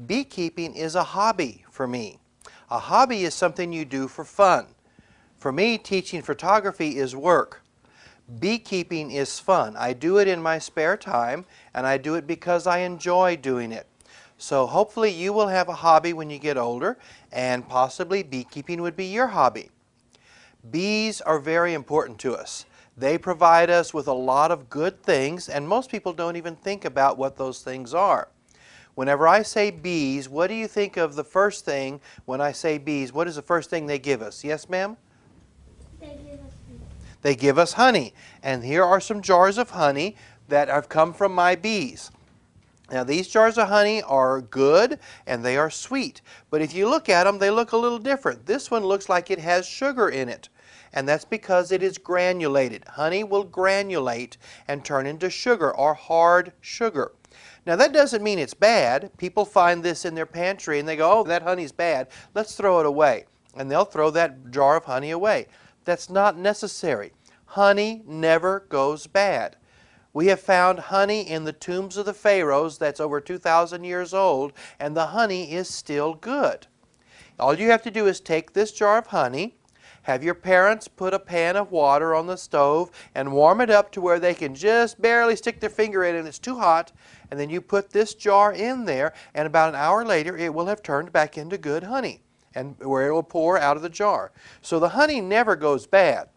Beekeeping is a hobby for me. A hobby is something you do for fun. For me, teaching photography is work. Beekeeping is fun. I do it in my spare time, and I do it because I enjoy doing it. So hopefully you will have a hobby when you get older, and possibly beekeeping would be your hobby. Bees are very important to us. They provide us with a lot of good things, and most people don't even think about what those things are. Whenever I say bees, what do you think of the first thing when I say bees? What is the first thing they give us? Yes, ma'am? They give us honey. They give us honey. And here are some jars of honey that have come from my bees. Now these jars of honey are good and they are sweet. But if you look at them, they look a little different. This one looks like it has sugar in it. And that's because it is granulated. Honey will granulate and turn into sugar or hard sugar. Now that doesn't mean it's bad. People find this in their pantry and they go, oh, that honey's bad. Let's throw it away. And they'll throw that jar of honey away. That's not necessary. Honey never goes bad. We have found honey in the tombs of the pharaohs that's over 2,000 years old, and the honey is still good. All you have to do is take this jar of honey, have your parents put a pan of water on the stove and warm it up to where they can just barely stick their finger in it and it's too hot, and then you put this jar in there, and about an hour later it will have turned back into good honey, and where it will pour out of the jar. So the honey never goes bad.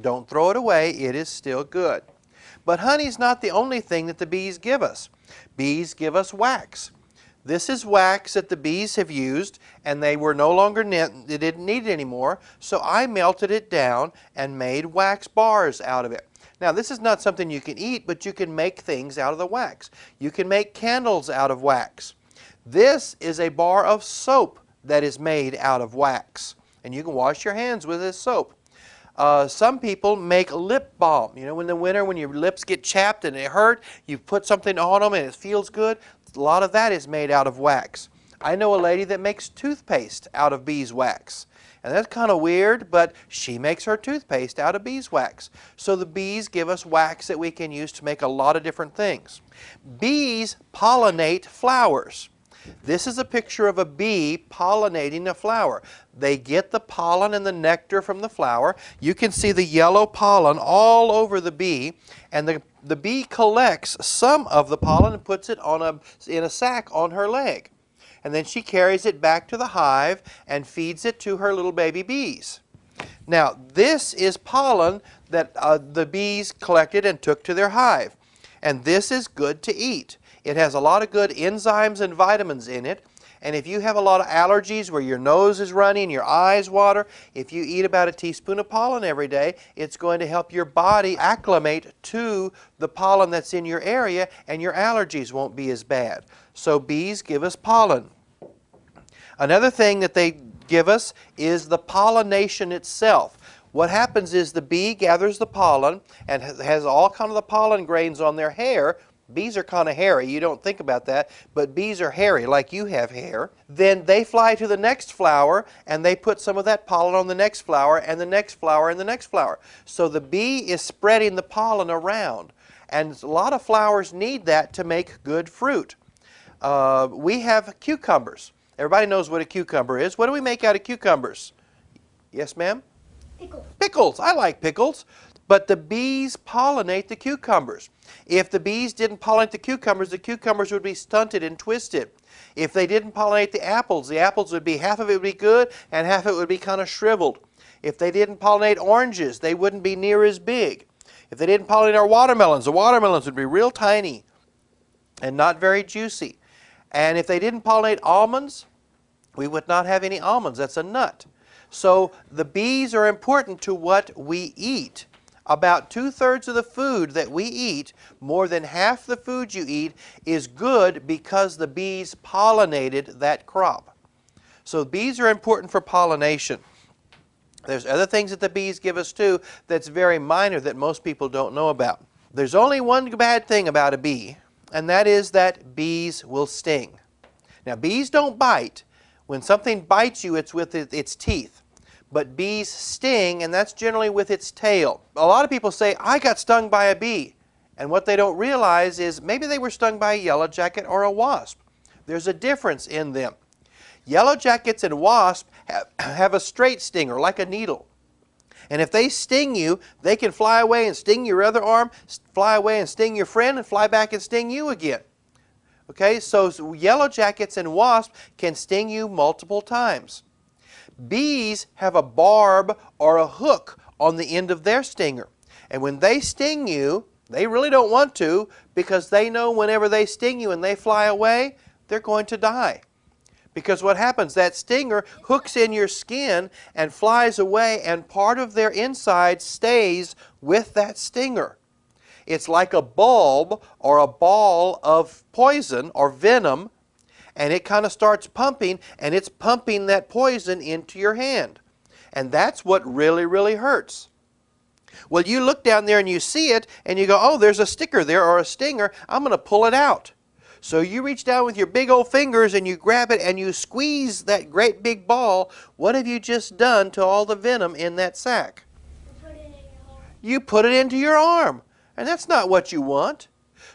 Don't throw it away, it is still good. But honey is not the only thing that the bees give us. Bees give us wax. This is wax that the bees have used, and they were no longer they didn't need it anymore, so I melted it down and made wax bars out of it. Now this is not something you can eat, but you can make things out of the wax. You can make candles out of wax. This is a bar of soap that is made out of wax, and you can wash your hands with this soap. Some people make lip balm. You know, in the winter when your lips get chapped and it hurt, you put something on them and it feels good. A lot of that is made out of wax. I know a lady that makes toothpaste out of beeswax. And that's kind of weird, but she makes her toothpaste out of beeswax. So the bees give us wax that we can use to make a lot of different things. Bees pollinate flowers. This is a picture of a bee pollinating a flower. They get the pollen and the nectar from the flower. You can see the yellow pollen all over the bee, and the bee collects some of the pollen and puts it in a sack on her leg. And then she carries it back to the hive and feeds it to her little baby bees. Now this is pollen that the bees collected and took to their hive. And this is good to eat. It has a lot of good enzymes and vitamins in it. And if you have a lot of allergies where your nose is runny and your eyes water, if you eat about a teaspoon of pollen every day, it's going to help your body acclimate to the pollen that's in your area, and your allergies won't be as bad. So bees give us pollen. Another thing that they give us is the pollination itself. What happens is the bee gathers the pollen and has all kind of the pollen grains on their hair. Bees are kind of hairy. You don't think about that, but bees are hairy like you have hair. Then they fly to the next flower and they put some of that pollen on the next flower and the next flower and the next flower. So the bee is spreading the pollen around, and a lot of flowers need that to make good fruit. We have cucumbers. Everybody knows what a cucumber is. What do we make out of cucumbers? Yes, ma'am? Pickles. Pickles. I like pickles. But the bees pollinate the cucumbers. If the bees didn't pollinate the cucumbers would be stunted and twisted. If they didn't pollinate the apples would be, half of it would be good and half of it would be kind of shriveled. If they didn't pollinate oranges, they wouldn't be near as big. If they didn't pollinate our watermelons, the watermelons would be real tiny and not very juicy. And if they didn't pollinate almonds, we would not have any almonds. That's a nut. So the bees are important to what we eat. About 2/3 of the food that we eat, more than half the food you eat, is good because the bees pollinated that crop. So bees are important for pollination. There's other things that the bees give us too that's very minor that most people don't know about. There's only one bad thing about a bee, and that is that bees will sting. Now bees don't bite. When something bites you, it's with its teeth. But bees sting, and that's generally with its tail. A lot of people say, I got stung by a bee. And what they don't realize is maybe they were stung by a yellow jacket or a wasp. There's a difference in them. Yellow jackets and wasps have a straight stinger, like a needle. And if they sting you, they can fly away and sting your other arm, fly away and sting your friend, and fly back and sting you again. Okay, so yellow jackets and wasps can sting you multiple times. Bees have a barb or a hook on the end of their stinger. And when they sting you, they really don't want to, because they know whenever they sting you and they fly away, they're going to die. Because what happens, that stinger hooks in your skin and flies away, and part of their inside stays with that stinger. It's like a bulb or a ball of poison or venom, and it kind of starts pumping, and it's pumping that poison into your hand. And that's what really, really hurts. Well, you look down there and you see it, and you go, oh, there's a sticker there or a stinger. I'm going to pull it out. So you reach down with your big old fingers and you grab it and you squeeze that great big ball. What have you just done to all the venom in that sack? Put it in your arm. You put it into your arm. And that's not what you want.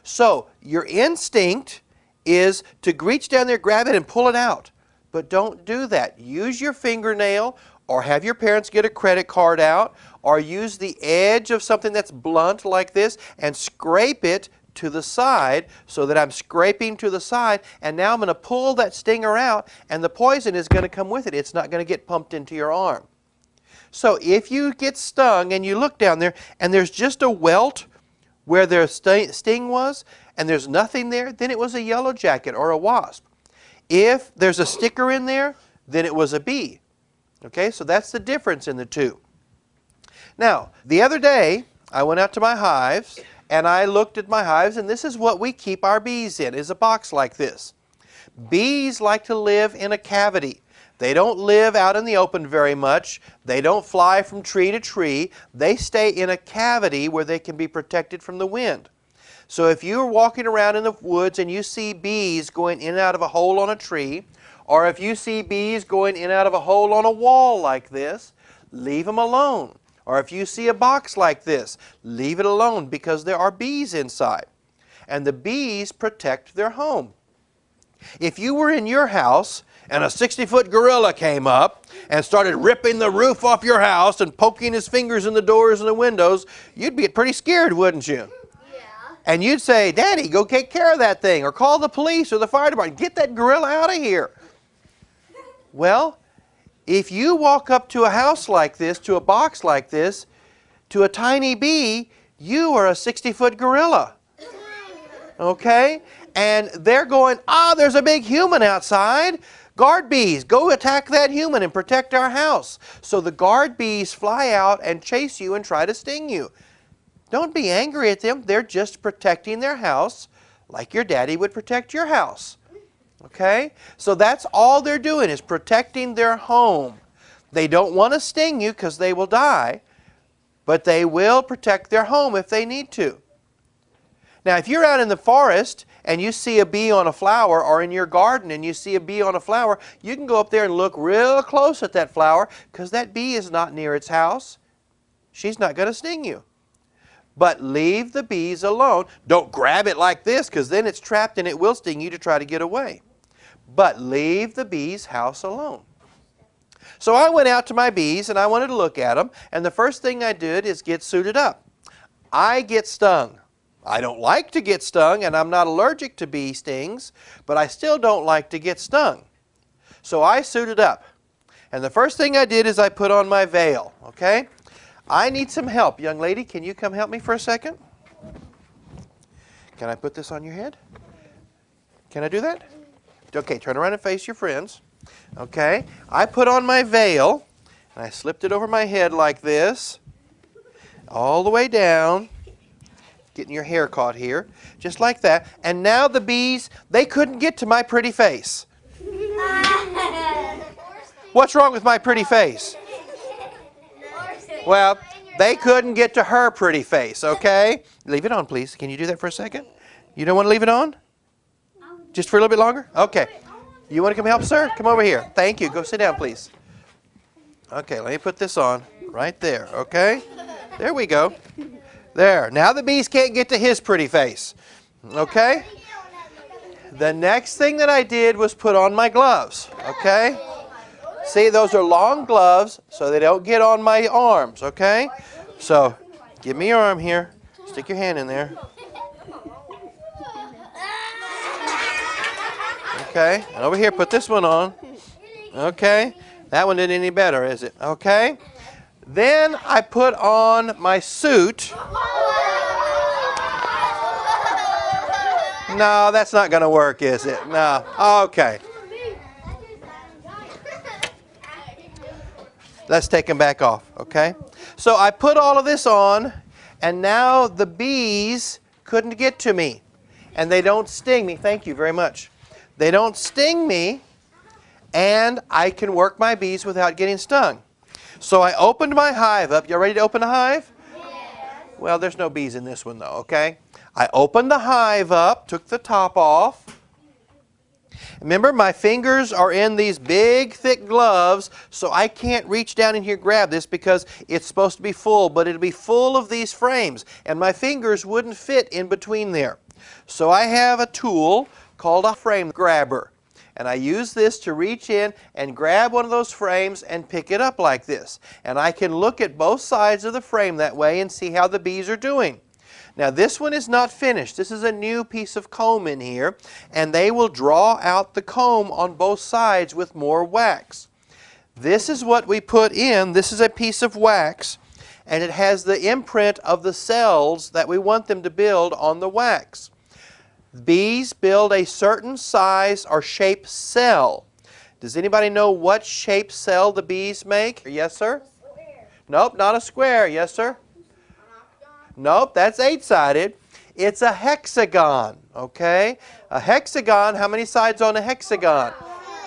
So your instinct is to reach down there, grab it, and pull it out. But don't do that. Use your fingernail, or have your parents get a credit card out, or use the edge of something that's blunt like this and scrape it to the side, so that I'm scraping to the side, and now I'm going to pull that stinger out, and the poison is going to come with it. It's not going to get pumped into your arm. So if you get stung and you look down there and there's just a welt where their sting was and there's nothing there, then it was a yellow jacket or a wasp. If there's a sticker in there, then it was a bee. Okay, so that's the difference in the two. Now, the other day I went out to my hives and I looked at my hives, and this is what we keep our bees in, is a box like this. Bees like to live in a cavity. They don't live out in the open very much. They don't fly from tree to tree. They stay in a cavity where they can be protected from the wind. So if you're walking around in the woods and you see bees going in and out of a hole on a tree, or if you see bees going in and out of a hole on a wall like this, leave them alone. Or if you see a box like this, leave it alone, because there are bees inside. And the bees protect their home. If you were in your house and a 60-foot gorilla came up and started ripping the roof off your house and poking his fingers in the doors and the windows, you'd be pretty scared, wouldn't you? Yeah. And you'd say, Daddy, go take care of that thing, or call the police or the fire department. Get that gorilla out of here. Well, if you walk up to a house like this, to a box like this, to a tiny bee, you are a 60-foot gorilla. Okay? And they're going, there's a big human outside. Guard bees, go attack that human and protect our house. So the guard bees fly out and chase you and try to sting you. Don't be angry at them. They're just protecting their house like your daddy would protect your house. Okay? So that's all they're doing, is protecting their home. They don't want to sting you because they will die, but they will protect their home if they need to. Now, if you're out in the forest and you see a bee on a flower, or in your garden and you see a bee on a flower, you can go up there and look real close at that flower, because that bee is not near its house. She's not going to sting you. But leave the bees alone. Don't grab it like this, because then it's trapped and it will sting you to try to get away. But leave the bee's house alone. So I went out to my bees and I wanted to look at them, and the first thing I did is get suited up. I get stung. I don't like to get stung, and I'm not allergic to bee stings, but I still don't like to get stung. So I suited up. And the first thing I did is I put on my veil, okay? I need some help. Young lady, can you come help me for a second? Can I put this on your head? Can I do that? Okay, turn around and face your friends. Okay, I put on my veil, and I slipped it over my head like this, all the way down, getting your hair caught here, just like that. And now the bees, they couldn't get to my pretty face. What's wrong with my pretty face? Well, they couldn't get to her pretty face, okay? Leave it on, please. Can you do that for a second? You don't want to leave it on? Just for a little bit longer? Okay. You want to come help, sir? Come over here. Thank you. Go sit down, please. Okay, let me put this on right there, okay? There we go. There. Now the bees can't get to his pretty face, okay? The next thing that I did was put on my gloves, okay? See, those are long gloves, so they don't get on my arms, okay? So, give me your arm here. Stick your hand in there. Okay, and over here, put this one on. Okay, that one didn't any better, is it? Okay. Then I put on my suit. No, that's not going to work, is it? No. Okay. Let's take them back off, okay? So I put all of this on, and now the bees couldn't get to me. And they don't sting me. Thank you very much. They don't sting me, and I can work my bees without getting stung. So I opened my hive up. You ready to open a hive? Yes. Well, there's no bees in this one, though, okay? I opened the hive up, took the top off. Remember, my fingers are in these big, thick gloves, so I can't reach down in here and grab this because it's supposed to be full, but it'll be full of these frames, and my fingers wouldn't fit in between there. So I have a tool called a frame grabber, and I use this to reach in and grab one of those frames and pick it up like this. And I can look at both sides of the frame that way and see how the bees are doing. Now this one is not finished. This is a new piece of comb in here, and they will draw out the comb on both sides with more wax. This is what we put in. This is a piece of wax, and it has the imprint of the cells that we want them to build on the wax. Bees build a certain size or shape cell. Does anybody know what shape cell the bees make? Yes, sir? Nope, not a square. Yes, sir? Nope, that's 8-sided. It's a hexagon, okay? A hexagon, how many sides on a hexagon?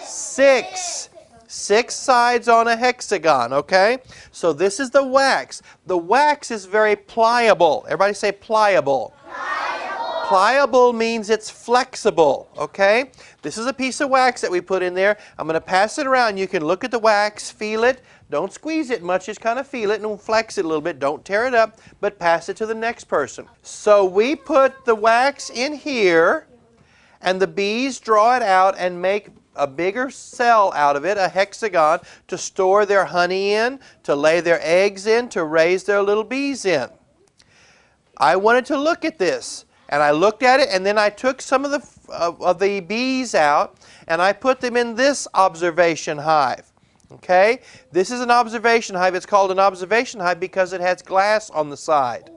6. 6 sides on a hexagon, okay? So this is the wax. The wax is very pliable. Everybody say pliable. Pliable. Pliable means it's flexible, okay? This is a piece of wax that we put in there. I'm going to pass it around. You can look at the wax, feel it. Don't squeeze it much, just kind of feel it and flex it a little bit. Don't tear it up, but pass it to the next person. So we put the wax in here, and the bees draw it out and make a bigger cell out of it, a hexagon, to store their honey in, to lay their eggs in, to raise their little bees in. I wanted to look at this, and I looked at it, and then I took some of the bees out, and I put them in this observation hive. Okay, this is an observation hive. It's called an observation hive because it has glass on the side.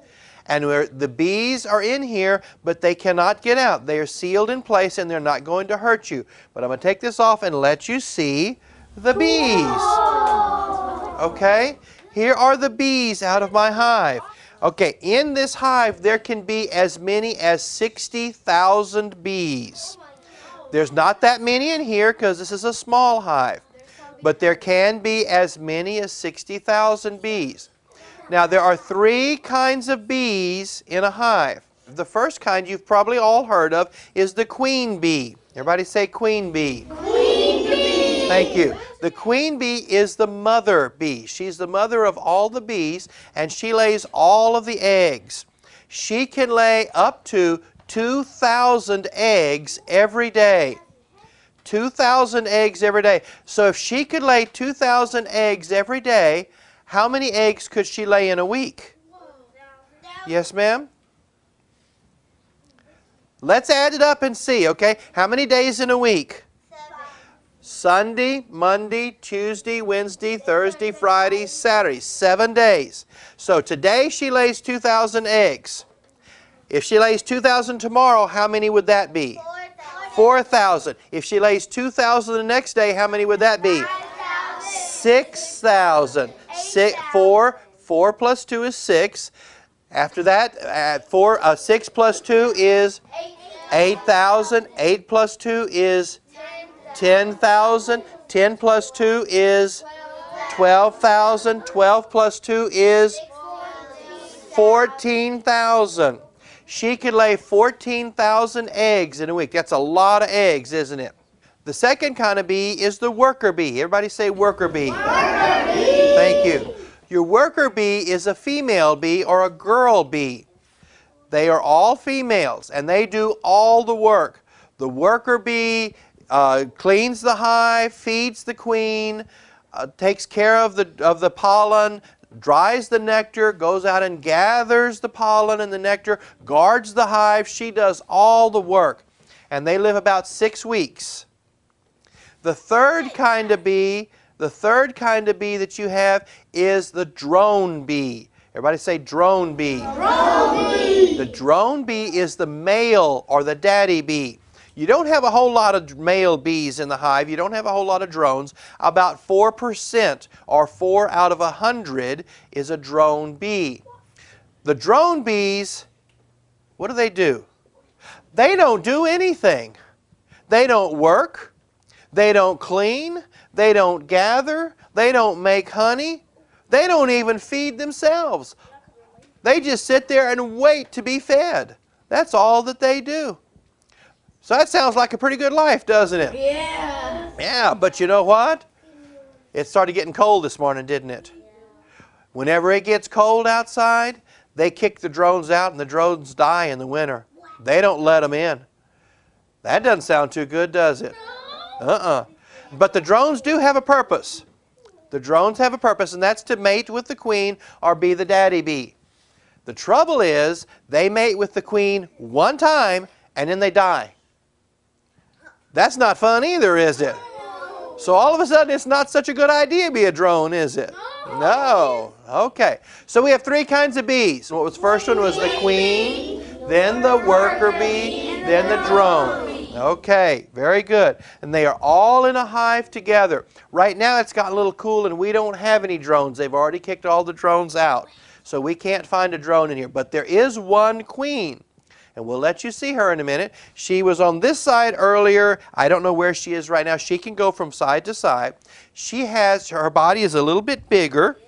And the bees are in here, but they cannot get out. They are sealed in place and they're not going to hurt you. But I'm going to take this off and let you see the bees. Okay, here are the bees out of my hive. Okay, in this hive there can be as many as 60,000 bees. There's not that many in here because this is a small hive. But there can be as many as 60,000 bees. Now there are 3 kinds of bees in a hive. The first kind you've probably all heard of is the queen bee. Everybody say queen bee. Queen bee. Thank you. The queen bee is the mother bee. She's the mother of all the bees, and she lays all of the eggs. She can lay up to 2,000 eggs every day. 2,000 eggs every day. So if she could lay 2,000 eggs every day, how many eggs could she lay in a week? Yes, ma'am? Let's add it up and see, okay? How many days in a week? 7. Sunday, Monday, Tuesday, Wednesday, Thursday, Friday, Saturday. 7 days. So today she lays 2,000 eggs. If she lays 2,000 tomorrow, how many would that be? 4,000. If she lays 2,000 the next day, how many would that be? 6,000. 4 plus 2 is 6. After that, 6 plus 2 is 8,000. 8 plus 2 is 10,000. 10 plus 2 is 12,000. 12 plus 2 is 14,000. She could lay 14,000 eggs in a week. That's a lot of eggs, isn't it? The second kind of bee is the worker bee. Everybody say worker bee. Worker bee. Thank you. Your worker bee is a female bee or a girl bee. They are all females, and they do all the work. The worker bee cleans the hive, feeds the queen, takes care of the pollen, dries the nectar, goes out and gathers the pollen and the nectar, guards the hive. She does all the work. And they live about 6 weeks. The third kind of bee that you have is the drone bee. Everybody say drone bee. Drone bee. The drone bee is the male or the daddy bee. You don't have a whole lot of male bees in the hive. You don't have a whole lot of drones. About 4% or 4 out of 100 is a drone bee. The drone bees, what do? They don't do anything. They don't work. They don't clean. They don't gather. They don't make honey. They don't even feed themselves. They just sit there and wait to be fed. That's all that they do. So that sounds like a pretty good life, doesn't it? Yeah. Yeah, but you know what? It started getting cold this morning, didn't it? Whenever it gets cold outside, they kick the drones out and the drones die in the winter. They don't let them in. That doesn't sound too good, does it? But the drones do have a purpose. The drones have a purpose, and that's to mate with the queen or be the daddy bee. The trouble is, they mate with the queen one time, and then they die. That's not fun either, is it? So all of a sudden, it's not such a good idea to be a drone, is it? No. Okay. So we have 3 kinds of bees. What was the first one was the queen, then the worker bee, then the drone. Okay, very good. And they are all in a hive together. Right now it's gotten a little cool and we don't have any drones. They've already kicked all the drones out. So we can't find a drone in here. But there is one queen. And we'll let you see her in a minute. She was on this side earlier. I don't know where she is right now. She can go from side to side. Her body is a little bit bigger.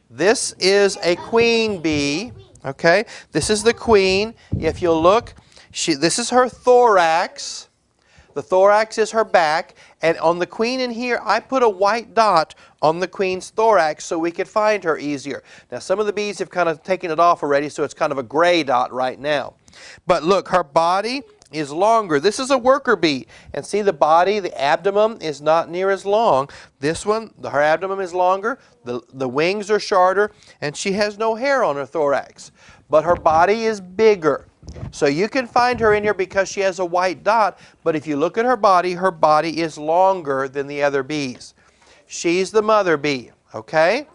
This is a queen bee. Okay, this is the queen. If you'll look, this is her thorax. The thorax is her back. And on the queen in here, I put a white dot on the queen's thorax so we could find her easier. Now, some of the bees have kind of taken it off already, so it's kind of a gray dot right now. But look, her body is longer. This is a worker bee. And see the body, the abdomen is not near as long. This one, her abdomen is longer, the wings are shorter, and she has no hair on her thorax. But her body is bigger. So you can find her in here because she has a white dot, but if you look at her body is longer than the other bees. She's the mother bee, okay?